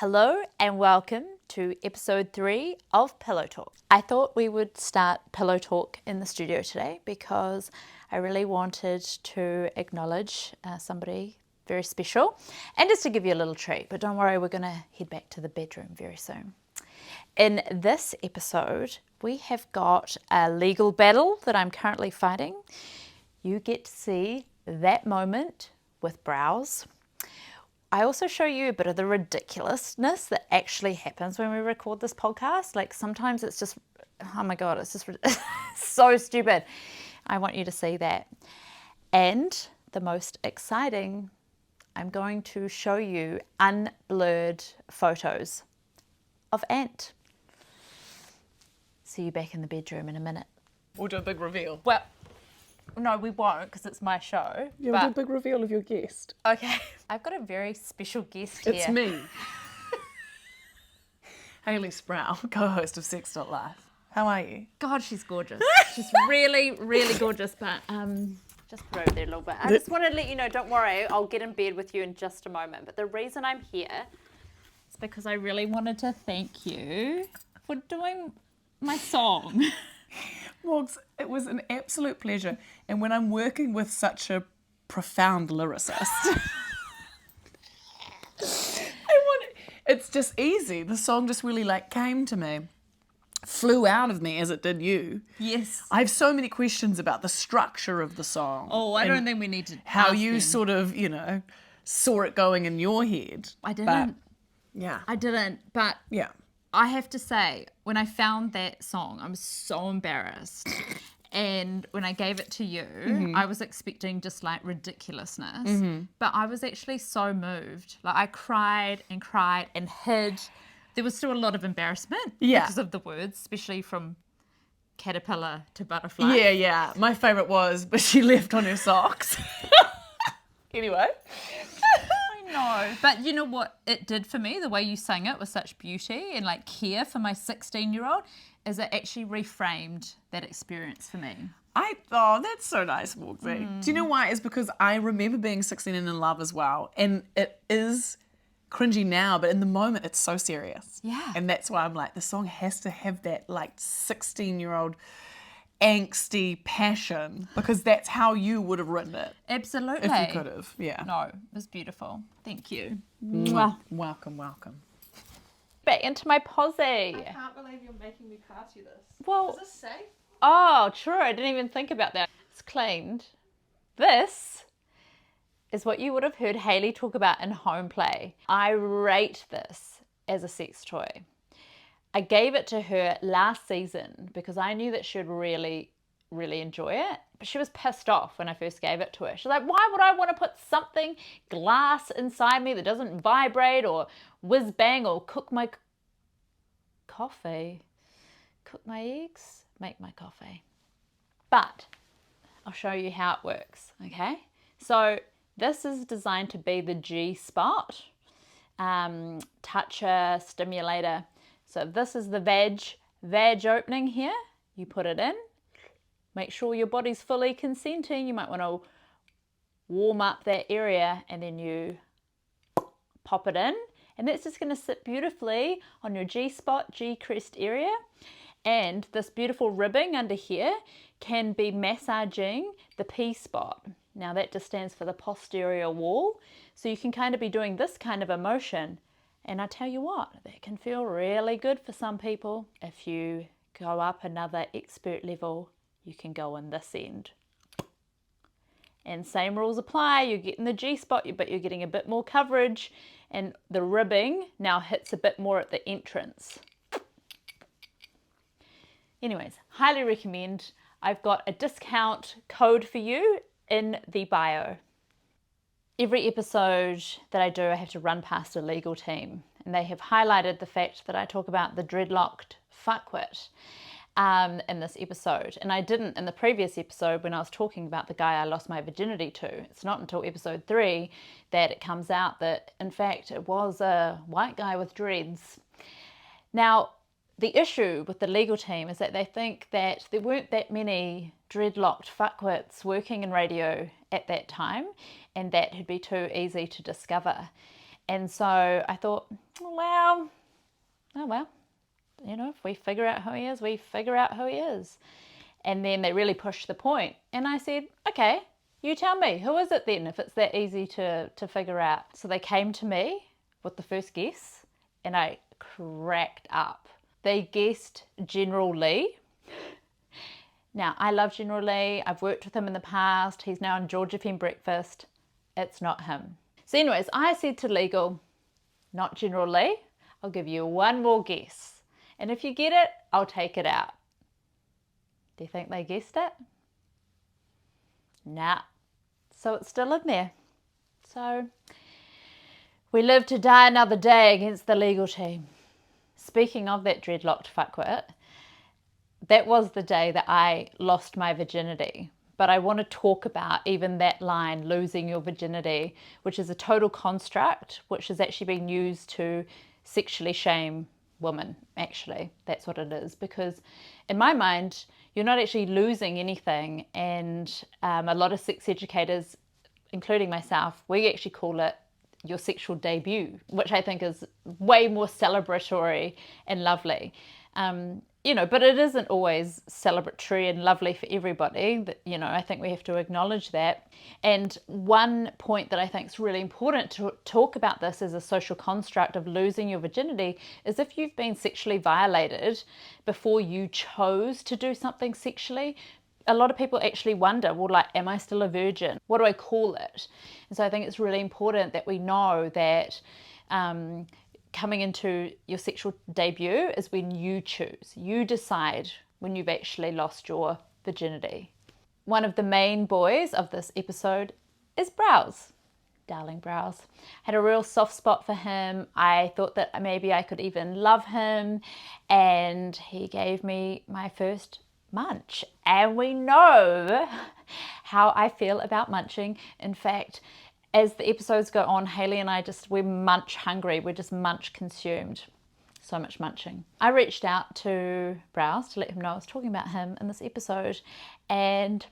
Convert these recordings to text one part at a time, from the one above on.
Hello and welcome to episode 3 of Pillow Talk. I thought we would start Pillow Talk in the studio today because I really wanted to acknowledge somebody very special and just to give you a little treat. But don't worry, we're going to head back to the bedroom very soon. In this episode, we have got a legal battle that I'm currently fighting. You get to see that moment with brows. I also show you a bit of the ridiculousness that actually happens when we record this podcast. Like sometimes it's just, oh my God, it's just so stupid. I want you to see that. And the most exciting, I'm going to show you unblurred photos of Ant. See you back in the bedroom in a minute. We'll do a big reveal. Well, no, we won't because it's my show. Yeah, we'll do a big reveal of your guest. Okay. I've got a very special guest here. It's me. Hayley Sproul, co-host of Sex.Life. How are you? God, she's gorgeous. She's really, really gorgeous, but just put over there a little bit. I just want to let you know, don't worry, I'll get in bed with you in just a moment. But the reason I'm here is because I really wanted to thank you for doing my song. Morgs, it was an absolute pleasure. And when I'm working with such a profound lyricist, it's just easy. The song just really came to me. Flew out of me as it did you. Yes. I have so many questions about the structure of the song. Oh, I don't think we need to how you them. Sort of, saw it going in your head. I didn't. But, yeah. I didn't, but yeah. I have to say, when I found that song, I was so embarrassed. And when I gave it to you, I was expecting just ridiculousness. But I was actually so moved. I cried and hid. There was still a lot of embarrassment because of the words, especially from caterpillar to butterfly. Yeah. My favourite was, but she left on her socks. Anyway. No, but you know what it did for me, the way you sang it with such beauty and care for my 16-year-old, is it actually reframed that experience for me. That's so nice, Morgsy. Do you know why? It's because I remember being 16 and in love as well. And it is cringy now, but in the moment it's so serious. Yeah. And that's why I'm the song has to have that 16-year-old angsty passion, because that's how you would have written it. Absolutely. If you could have, yeah. No, it was beautiful. Thank you. Mwah. Welcome. Back into my posy. I can't believe you're making me pass you this. Well, is this safe? Oh, true. I didn't even think about that. It's cleaned. This is what you would have heard Hayley talk about in home play. I rate this as a sex toy. I gave it to her last season because I knew that she would really, really enjoy it. But she was pissed off when I first gave it to her. She's like, why would I want to put something glass inside me that doesn't vibrate or whiz bang or cook my coffee? Cook my eggs? Make my coffee. But I'll show you how it works, okay? So this is designed to be the G-spot, toucher, stimulator. So this is the vag opening here. You put it in. Make sure your body's fully consenting. You might want to warm up that area and then you pop it in. And that's just going to sit beautifully on your G-spot, G-crest area. And this beautiful ribbing under here can be massaging the P-spot. Now that just stands for the posterior wall. So you can kind of be doing this kind of a motion. And I tell you what, that can feel really good for some people. If you go up another expert level, you can go in this end. And same rules apply. You're getting the G-spot, but you're getting a bit more coverage. And the ribbing now hits a bit more at the entrance. Anyways, highly recommend. I've got a discount code for you in the bio. Every episode that I do, I have to run past a legal team, and they have highlighted the fact that I talk about the dreadlocked fuckwit in this episode. And I didn't in the previous episode when I was talking about the guy I lost my virginity to. It's not until episode 3 that it comes out that, in fact, it was a white guy with dreads. Now, the issue with the legal team is that they think that there weren't that many dreadlocked fuckwits working in radio at that time, and that would be too easy to discover. And so I thought, well, oh well, if we figure out who he is, we figure out who he is. And then they really pushed the point. And I said, okay, you tell me, who is it then, if it's that easy to figure out? So they came to me with the first guess, and I cracked up. They guessed General Lee. Now, I love General Lee. I've worked with him in the past. He's now on Georgia FM Breakfast. It's not him. So anyways, I said to legal, not General Lee. I'll give you one more guess. And if you get it, I'll take it out. Do you think they guessed it? Nah. So it's still in there. So we live to die another day against the legal team. Speaking of that dreadlocked fuckwit, that was the day that I lost my virginity. But I want to talk about even that line, losing your virginity, which is a total construct, which has actually been used to sexually shame women, actually. That's what it is. Because in my mind, you're not actually losing anything. And a lot of sex educators, including myself, we actually call it your sexual debut, which I think is way more celebratory and lovely. But it isn't always celebratory and lovely for everybody. I think we have to acknowledge that. And one point that I think is really important to talk about this as a social construct of losing your virginity is if you've been sexually violated before you chose to do something sexually, a lot of people actually wonder, well, like, am I still a virgin? What do I call it? And so I think it's really important that we know that coming into your sexual debut is when you choose. You decide when you've actually lost your virginity. One of the main boys of this episode is Browse. Darling Browse. Had a real soft spot for him. I thought that maybe I could even love him. And he gave me my first munch. And we know how I feel about munching. In fact, as the episodes go on, Hayley and I we're munch hungry. We're just munch consumed. So much munching. I reached out to Browse to let him know I was talking about him in this episode. And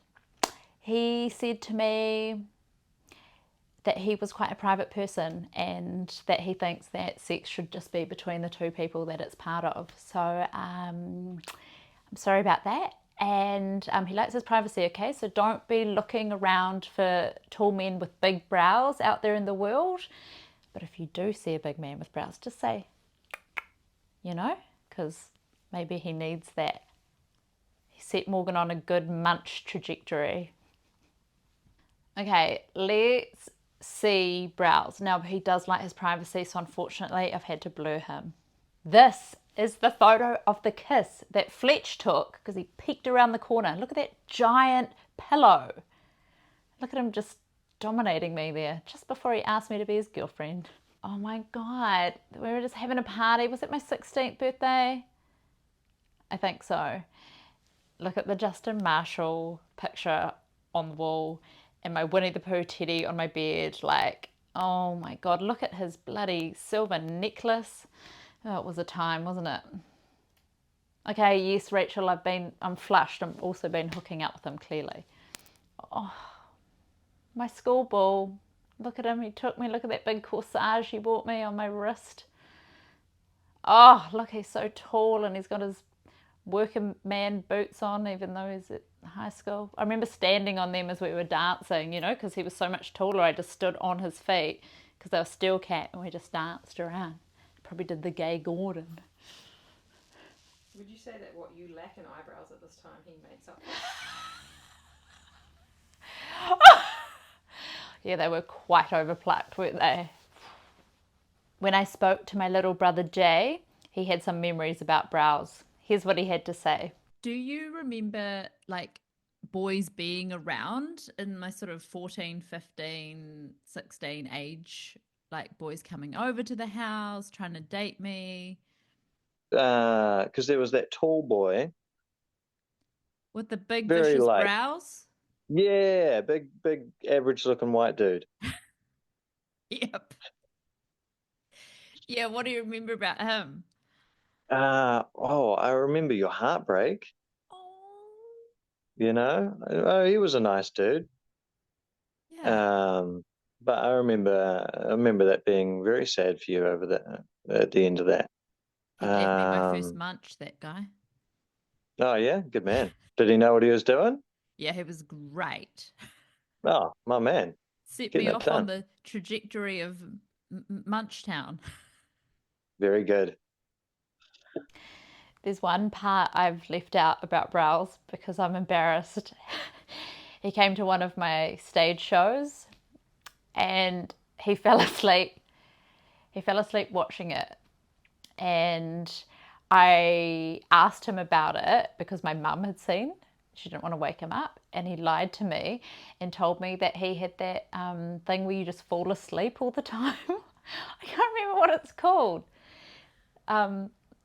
he said to me that he was quite a private person and that he thinks that sex should just be between the two people that it's part of. So I'm sorry about that. And he likes his privacy, okay? So don't be looking around for tall men with big brows out there in the world. But if you do see a big man with brows, just say, because maybe he needs that. He set Morgan on a good munch trajectory. Okay, let's see Browse. Now, he does like his privacy, so unfortunately I've had to blur him. This is the photo of the kiss that Fletch took because he peeked around the corner. Look at that giant pillow. Look at him just dominating me there just before he asked me to be his girlfriend. Oh my God, we were just having a party. Was it my 16th birthday? I think so. Look at the Justin Marshall picture on the wall and my Winnie the Pooh teddy on my bed. Like, oh my God, look at his bloody silver necklace. Oh, it was a time, wasn't it? Okay, yes, Rachel, I'm flushed. I've also been hooking up with him, clearly. Oh, my school ball. Look at him, he took me. Look at that big corsage he bought me on my wrist. Oh, look, he's so tall and he's got his working man boots on, even though he's at high school. I remember standing on them as we were dancing, because he was so much taller. I just stood on his feet because they were steel cat and we just danced around. Probably did the gay Gordon. Would you say that what you lack in eyebrows at this time, he makes up for? Yeah, they were quite overplucked, weren't they? When I spoke to my little brother Jay, he had some memories about Browse. Here's what he had to say. Do you remember, like, boys being around in my sort of 14, 15, 16 age? Like, boys coming over to the house, trying to date me? Because there was that tall boy. With the big, Very vicious light. brows? Yeah, big, average-looking white dude. Yep. Yeah, what do you remember about him? I remember your heartbreak. Oh. Oh, he was a nice dude. Yeah. But I remember that being very sad for you over that at the end of that. He gave me my first munch, that guy. Oh yeah, good man. Did he know what he was doing? Yeah, he was great. Oh, my man. Set Getting me it off done. on the trajectory of Munchtown. Very good. There's one part I've left out about brows because I'm embarrassed. He came to one of my stage shows and he fell asleep. He fell asleep watching it. And I asked him about it because my mum had seen. She didn't want to wake him up. And he lied to me and told me that he had that thing where you just fall asleep all the time. I can't remember what it's called.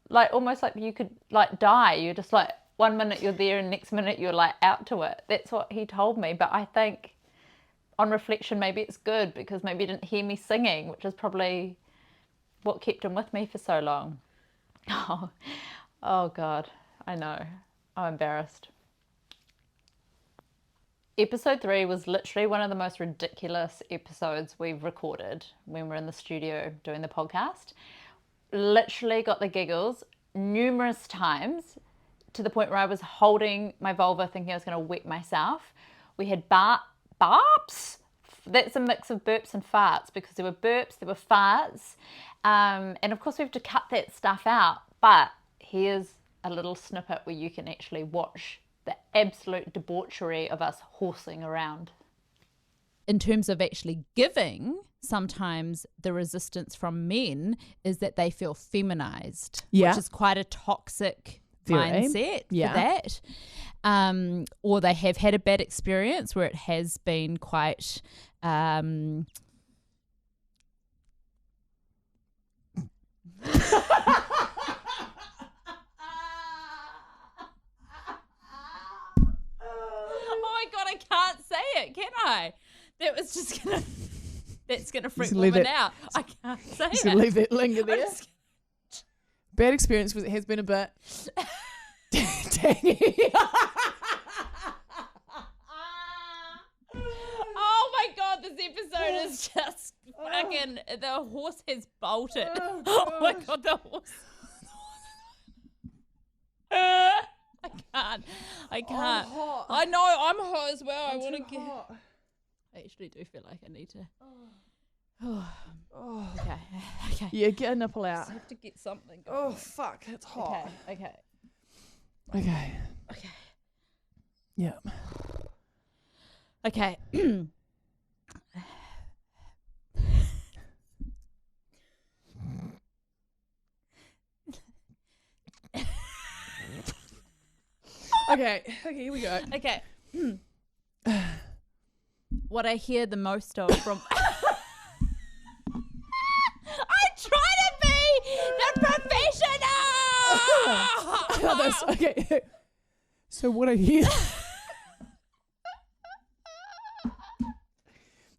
Like almost like you could like die. You're just like 1 minute you're there and next minute you're like out to it. That's what he told me. But I think on reflection, maybe it's good because maybe he didn't hear me singing, which is probably what kept him with me for so long. Oh God, I know. I'm embarrassed. Episode 3 was literally one of the most ridiculous episodes we've recorded when we're in the studio doing the podcast. Literally got the giggles numerous times to the point where I was holding my vulva thinking I was going to wet myself. We had barps. That's a mix of burps and farts because there were burps, there were farts. And of course we have to cut that stuff out. But here's a little snippet where you can actually watch the absolute debauchery of us horsing around. In terms of actually giving, sometimes the resistance from men is that they feel feminized, which is quite a toxic mindset for that. Or they have had a bad experience where it has been quite oh my God, I can't say it, can I? That was just gonna that's gonna freak women out. I can't say it. Just leave that linger there. Bad experience was it has been a bit tangy. Oh my God, this episode is just fucking, the horse has bolted. Oh my God, the horse. I can't. I know, I'm hot as well. I want to get. I actually do feel like I need to. Okay. Yeah, get a nipple out. I have to get something going. Oh fuck, it's hot. Okay. Yeah. Okay. Okay, here we go. Okay. What I hear the most of from I try to be the professional. Okay. So what I hear.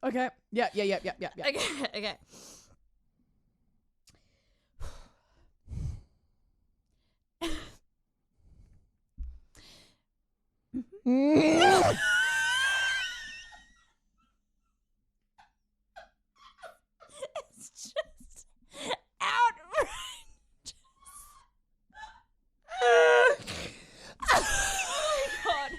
Okay. Yeah. Okay. It's just outrageous. Oh my God.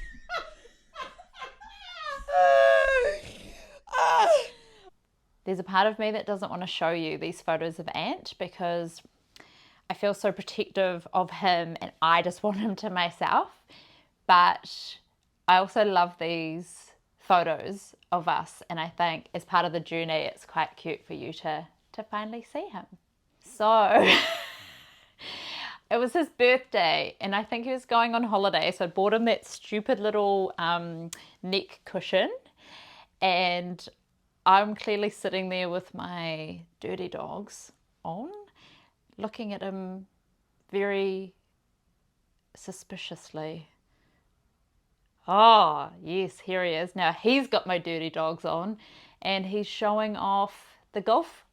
There's a part of me that doesn't want to show you these photos of Ant because I feel so protective of him and I just want him to myself. But I also love these photos of us, and I think as part of the journey it's quite cute for you to finally see him. So it was his birthday and I think he was going on holiday, so I bought him that stupid little neck cushion, and I'm clearly sitting there with my dirty dogs on, looking at him very suspiciously. Oh, yes, here he is. Now he's got my dirty dogs on and he's showing off the golf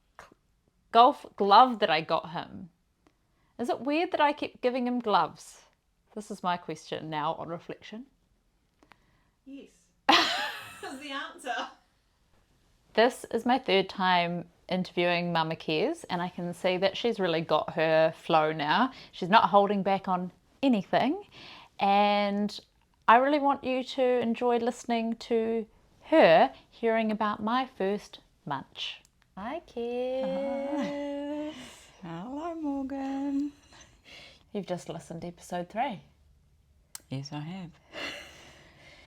glove that I got him. Is it weird that I keep giving him gloves? This is my question now on reflection. Yes. That's the answer. This is my third time interviewing Mama Cares, and I can see that she's really got her flow now. She's not holding back on anything, and I really want you to enjoy listening to her hearing about my first munch. Hi, Cares. Hello, Morgan. You've just listened to episode 3. Yes, I have.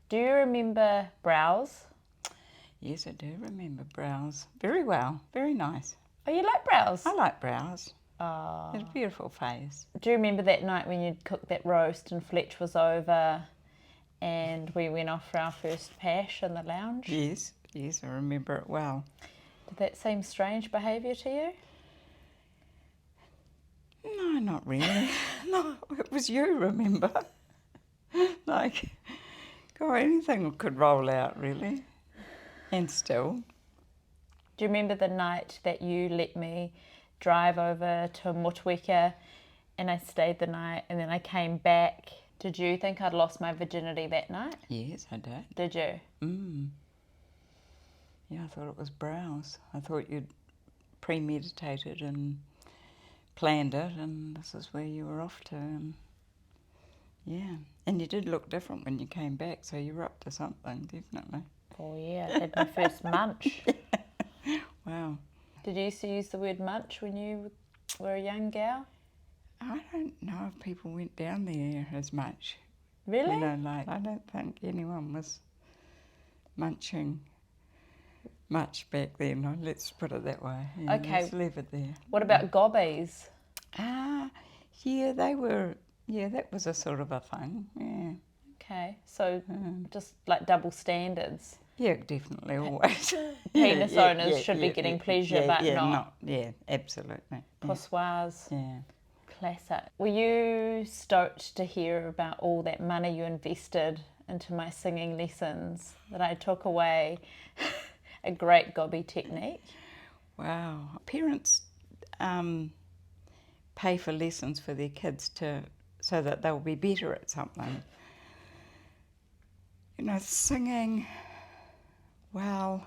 Do you remember Browse? Yes, I do remember Browse. Very well. Very nice. Oh, you like Browse? I like Browse. Oh. It's a beautiful face. Do you remember that night when you'd cooked that roast and Fletch was over and we went off for our first pash in the lounge? Yes, yes, I remember it well. Did that seem strange behaviour to you? No, not really. No, it was you, remember? Like, God, anything could roll out, really. And still. Do you remember the night that you let me drive over to Motueka and I stayed the night and then I came back? Did you think I'd lost my virginity that night? Yes, I did. Did you? Yeah, I thought it was Browse. I thought you'd premeditated and planned it, and this is where you were off to. And yeah, and you did look different when you came back, so you were up to something, definitely. Oh yeah, I had my first munch. Wow. Did you used to use the word munch when you were a young gal? I don't know if people went down there as much. Really? You know, like, I don't think anyone was munching much back then. No, let's put it that way. Yeah, Okay. let's leave it there. What about gobbies? Yeah, they were, yeah, that was a sort of a thing, yeah. Okay, so just like double standards. Yeah, definitely, always. Penis owners should be getting pleasure, but not. Yeah, absolutely. Poissoirs. Yeah. Classic. Were you stoked to hear about all that money you invested into my singing lessons, that I took away a great gobby technique? Wow. Parents pay for lessons for their kids so that they'll be better at something. You know, singing, well,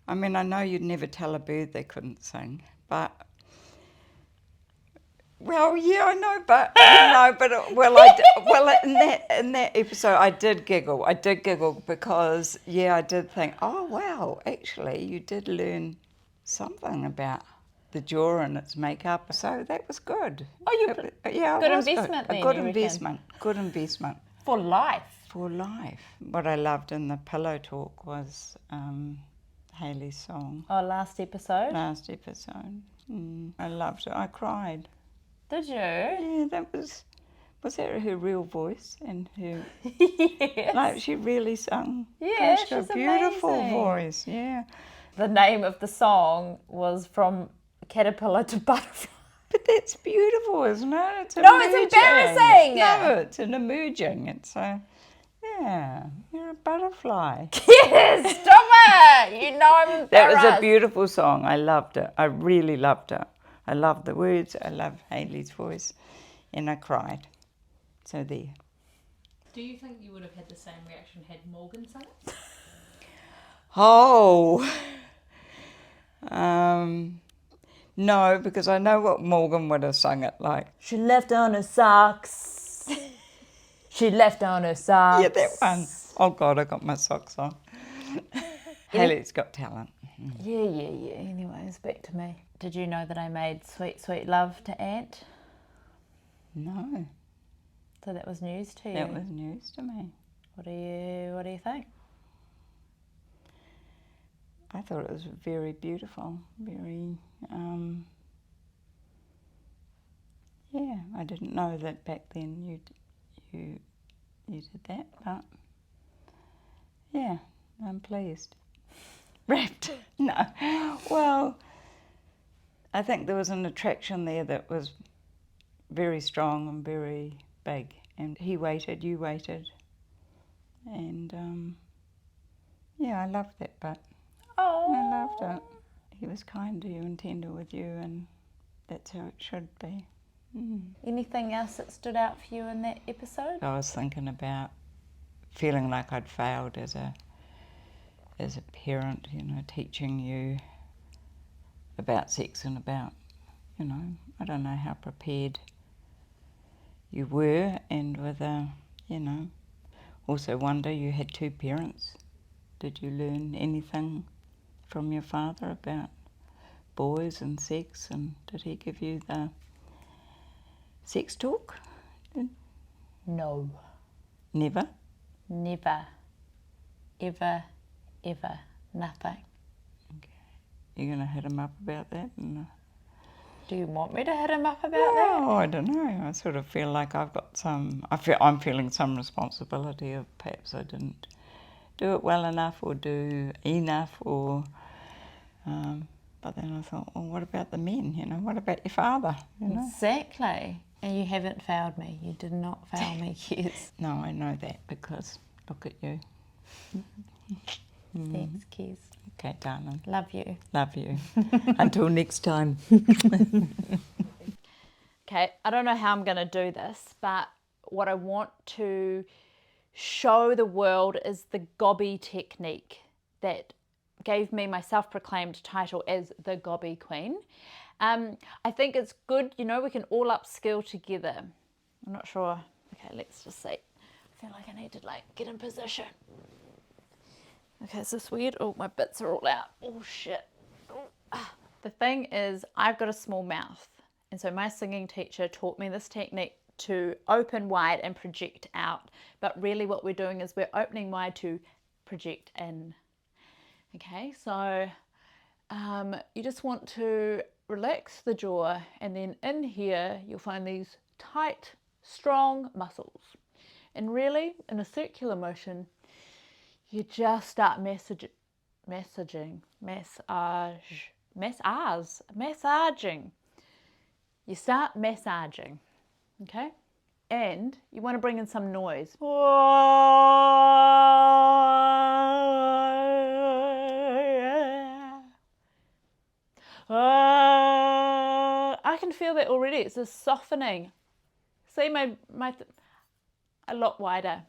I mean, I know you'd never tell a bird they couldn't sing, but, well, yeah, I know, but, in that episode, I did giggle. Because, yeah, I did think, oh, wow, actually, you did learn something about the jaw and its makeup, so that was good. Oh, yeah, good it was investment good. then, A good you reckon? investment. Good investment. For life. For life. What I loved in the pillow talk was Hayley's song. Oh, last episode? Last episode. I loved it. I cried. Did you? Yeah, that was that her real voice and her, Yes. like, she really sung. Yeah, She's got she's a beautiful amazing. voice, yeah. The name of the song was From Caterpillar to Butterfly. But that's beautiful, isn't it? It's No, it's emerging. embarrassing. No, it's an emerging. It's a, yeah, you're a butterfly. Yes, stop it! You know I'm embarrassed. That was a beautiful song. I loved it. I really loved it. I loved the words. I loved Hayley's voice. And I cried. So there. Do you think you would have had the same reaction had Morgan sung it? Oh. No, because I know what Morgan would have sung it like. She left on her socks. She left on her socks. Yeah, that one. Oh, God, I got my socks on. Hayley's got talent. Yeah. Anyways, back to me. Did you know that I made Sweet Sweet Love to Ant? No, So that was news to you. that was news to me. What do you think? I thought it was very beautiful, very, yeah, I didn't know that back then you did that, but yeah, I'm pleased. Wrapped? No. Well, I think there was an attraction there that was very strong and very big, and he waited, you waited, and yeah, I loved that bit. Oh, I loved it. He was kind to you and tender with you, and that's how it should be. anything else that stood out for you in that episode? I was thinking about feeling like I'd failed as a as a parent, you know, teaching you about sex and about, you know, I don't know how prepared you were, and whether, you know, also wonder, you had two parents. Did you learn anything from your father about boys and sex, and did he give you the sex talk? No, Never? never, ever, ever, nothing. You're going to hit him up about that? And, Do you want me to hit him up about that? oh, I don't know. I sort of feel like I've got some, I'm feeling some responsibility of perhaps I didn't do it well enough or do enough, or, but then I thought, well, what about the men, you know? What about your father, you know? Exactly. And you haven't failed me. You did not fail me, Kez. No, I know that because look at you. Thanks, Kez. Okay, darling. Love you. Love you. Until next time. Okay, I don't know how I'm going to do this, but what I want to show the world is the gobby technique that gave me my self-proclaimed title as the Gobby Queen. I think it's good, you know, we can all upskill together. I'm not sure. Okay, let's just see. I feel like I need to get in position. Okay, is this weird? Oh, my bits are all out. Oh, shit. Oh, ah. The thing is, I've got a small mouth. And so my singing teacher taught me this technique to open wide and project out. But really what we're doing is we're opening wide to project in. Okay, so you just want to relax the jaw, and then in here you'll find these tight, strong muscles. And really, in a circular motion, you just start massaging. You start massaging, okay? And you want to bring in some noise. I can feel that already. It's a softening. See a lot wider.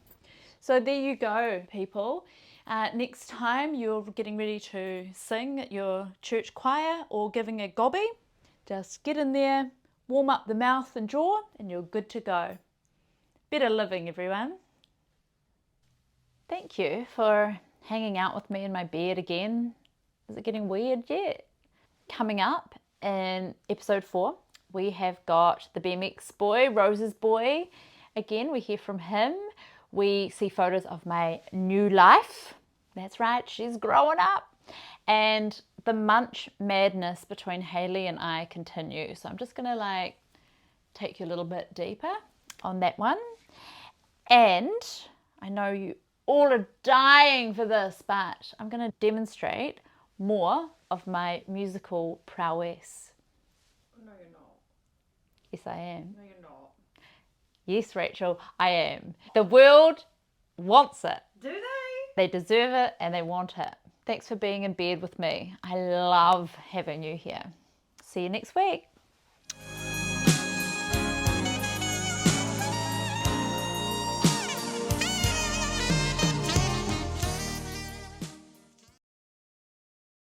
So there you go, people. Next time you're getting ready to sing at your church choir or giving a gobby, just get in there, warm up the mouth and jaw, and you're good to go. Better living, everyone. Thank you for hanging out with me in my bed again. Is it getting weird yet? Coming up in episode 4, we have got the BMX boy, Rose's boy. Again, we hear from him. We see photos of my new life. That's right, she's growing up. And the munch madness between Hayley and I continue. So I'm just gonna take you a little bit deeper on that one. And I know you all are dying for this, but I'm gonna demonstrate more of my musical prowess. No, you're not. Yes, I am. No, you're not. Yes, Rachel, I am. The world wants it. Do they? They deserve it and they want it. Thanks for being in bed with me. I love having you here. See you next week.